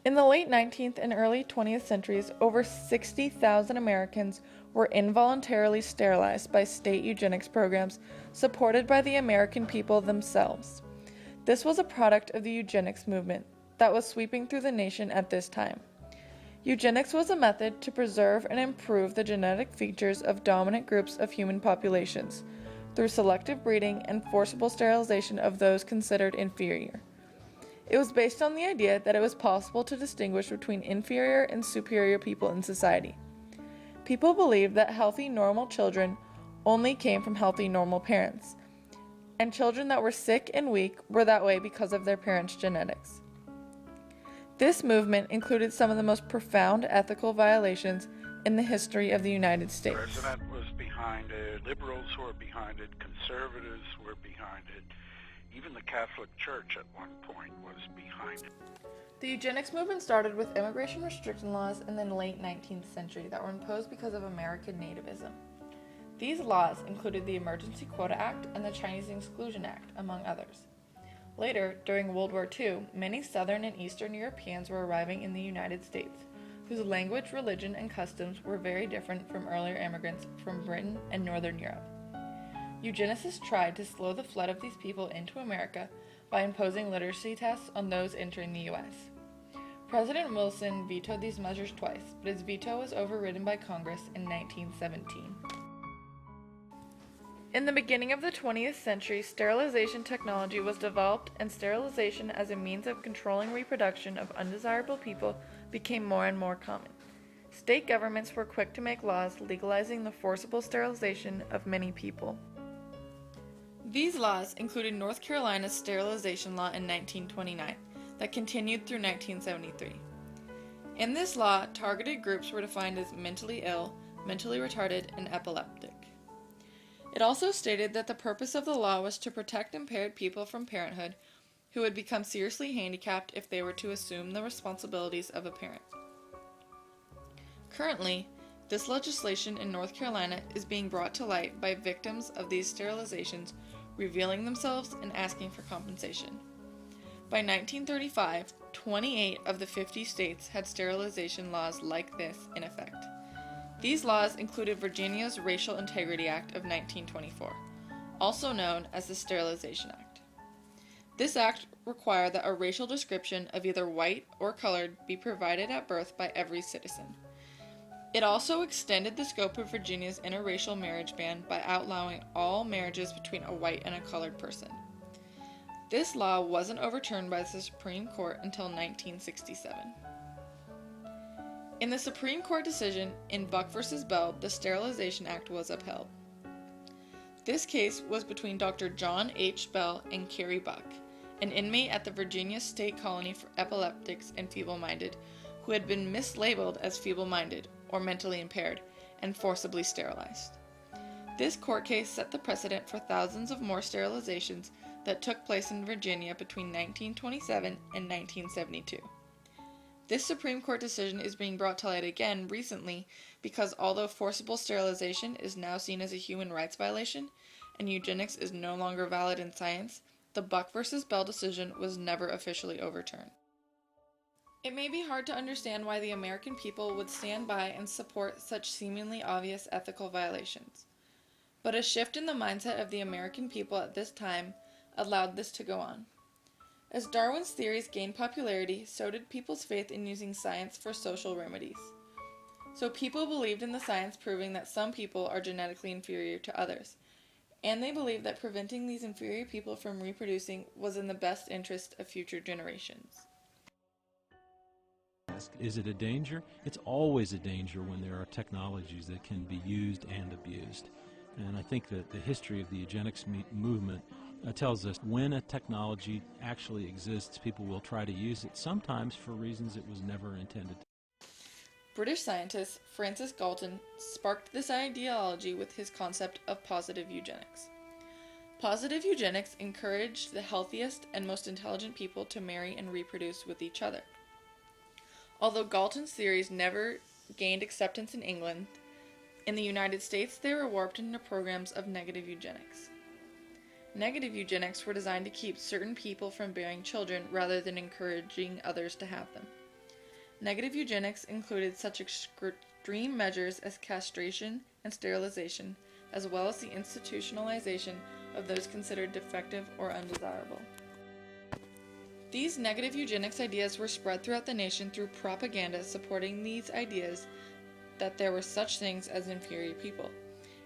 In the late 19th and early 20th centuries, over 60,000 Americans were involuntarily sterilized by state eugenics programs supported by the American people themselves. This was a product of the eugenics movement that was sweeping through the nation at this time. Eugenics was a method to preserve and improve the genetic features of dominant groups of human populations through selective breeding and forcible sterilization of those considered inferior. It was based on the idea that it was possible to distinguish between inferior and superior people in society. People believed that healthy, normal children only came from healthy, normal parents, and children that were sick and weak were that way because of their parents' genetics. This movement included some of the most profound ethical violations in the history of the United States. The president was behind it, liberals were behind it, conservatives were behind it, even the Catholic Church at one point was behind it. The eugenics movement started with immigration restriction laws in the late 19th century that were imposed because of American nativism. These laws included the Emergency Quota Act and the Chinese Exclusion Act, among others. Later, during World War II, many Southern and Eastern Europeans were arriving in the United States, whose language, religion, and customs were very different from earlier immigrants from Britain and Northern Europe. Eugenicists tried to slow the flood of these people into America by imposing literacy tests on those entering the U.S. President Wilson vetoed these measures twice, but his veto was overridden by Congress in 1917. In the beginning of the 20th century, sterilization technology was developed, and sterilization as a means of controlling reproduction of undesirable people became more and more common. State governments were quick to make laws legalizing the forcible sterilization of many people. These laws included North Carolina's sterilization law in 1929 that continued through 1973. In this law, targeted groups were defined as mentally ill, mentally retarded, and epileptic. It also stated that the purpose of the law was to protect impaired people from parenthood who would become seriously handicapped if they were to assume the responsibilities of a parent. Currently, this legislation in North Carolina is being brought to light by victims of these sterilizations revealing themselves and asking for compensation. By 1935, 28 of the 50 states had sterilization laws like this in effect. These laws included Virginia's Racial Integrity Act of 1924, also known as the Sterilization Act. This act required that a racial description of either white or colored be provided at birth by every citizen. It also extended the scope of Virginia's interracial marriage ban by outlawing all marriages between a white and a colored person. This law wasn't overturned by the Supreme Court until 1967. In the Supreme Court decision in Buck v. Bell, the Sterilization Act was upheld. This case was between Dr. John H. Bell and Carrie Buck, an inmate at the Virginia State Colony for Epileptics and Feeble-Minded, who had been mislabeled as feeble-minded or mentally impaired and forcibly sterilized. This court case set the precedent for thousands of more sterilizations that took place in Virginia between 1927 and 1972. This Supreme Court decision is being brought to light again recently because although forcible sterilization is now seen as a human rights violation and eugenics is no longer valid in science, the Buck v. Bell decision was never officially overturned. It may be hard to understand why the American people would stand by and support such seemingly obvious ethical violations. But a shift in the mindset of the American people at this time allowed this to go on. As Darwin's theories gained popularity, so did people's faith in using science for social remedies. So people believed in the science proving that some people are genetically inferior to others, and they believed that preventing these inferior people from reproducing was in the best interest of future generations. Is it a danger? It's always a danger when there are technologies that can be used and abused. And I think that the history of the eugenics movement tells us when a technology actually exists, people will try to use it, sometimes for reasons it was never intended. British scientist Francis Galton sparked this ideology with his concept of positive eugenics. Positive eugenics encouraged the healthiest and most intelligent people to marry and reproduce with each other. Although Galton's theories never gained acceptance in England, in the United States they were warped into programs of negative eugenics. Negative eugenics were designed to keep certain people from bearing children rather than encouraging others to have them. Negative eugenics included such extreme measures as castration and sterilization, as well as the institutionalization of those considered defective or undesirable. These negative eugenics ideas were spread throughout the nation through propaganda supporting these ideas that there were such things as inferior people,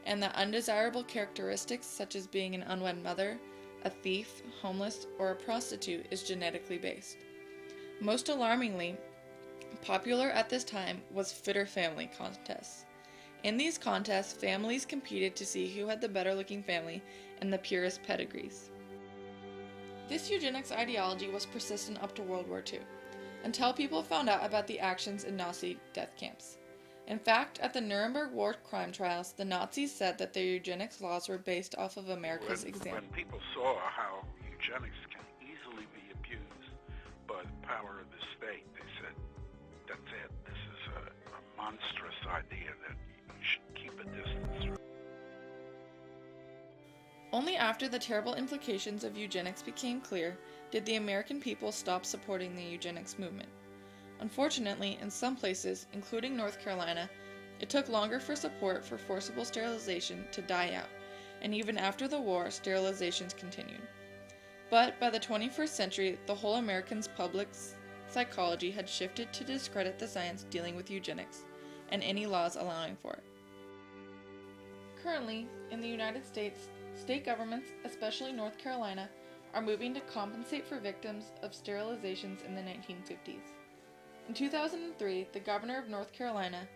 and that undesirable characteristics such as being an unwed mother, a thief, homeless, or a prostitute is genetically based. Most alarmingly, popular at this time was fitter family contests. In these contests, families competed to see who had the better looking family and the purest pedigrees. This eugenics ideology was persistent up to World War II, until people found out about the actions in Nazi death camps. In fact, at the Nuremberg war crime trials, the Nazis said that their eugenics laws were based off of America's example. When people saw how eugenics can easily be abused by the power of the state, they said, that's it, this is a monstrous idea that you should keep a distance from. Only after the terrible implications of eugenics became clear did the American people stop supporting the eugenics movement. Unfortunately, in some places, including North Carolina, it took longer for support for forcible sterilization to die out, and even after the war, sterilizations continued. But by the 21st century, the whole American's public psychology had shifted to discredit the science dealing with eugenics, and any laws allowing for it. Currently, in the United States, state governments, especially North Carolina, are moving to compensate for victims of sterilizations in the 1950s. In 2003, the governor of North Carolina,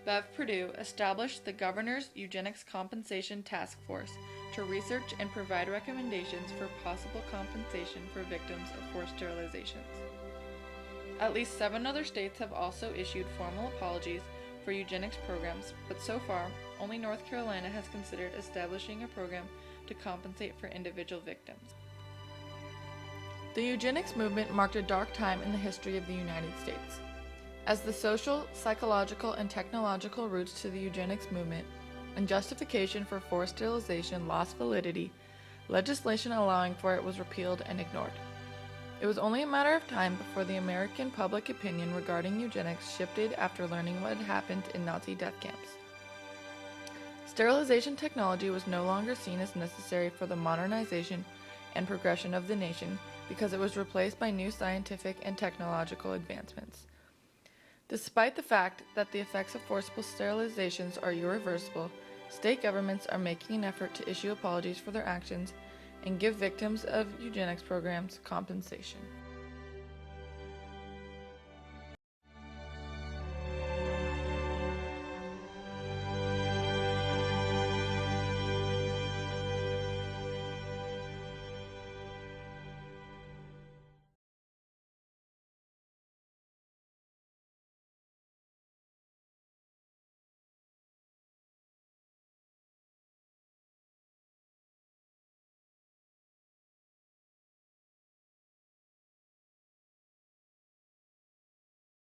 Bev Perdue, established the Governor's Eugenics Compensation Task Force to research and provide recommendations for possible compensation for victims of forced sterilizations. At least 7 other states have also issued formal apologies for eugenics programs, but so far, only North Carolina has considered establishing a program to compensate for individual victims. The eugenics movement marked a dark time in the history of the United States. As the social, psychological, and technological roots to the eugenics movement and justification for forced sterilization lost validity, legislation allowing for it was repealed and ignored. It was only a matter of time before the American public opinion regarding eugenics shifted after learning what had happened in Nazi death camps. Sterilization technology was no longer seen as necessary for the modernization and progression of the nation because it was replaced by new scientific and technological advancements. Despite the fact that the effects of forcible sterilizations are irreversible, state governments are making an effort to issue apologies for their actions and give victims of eugenics programs compensation.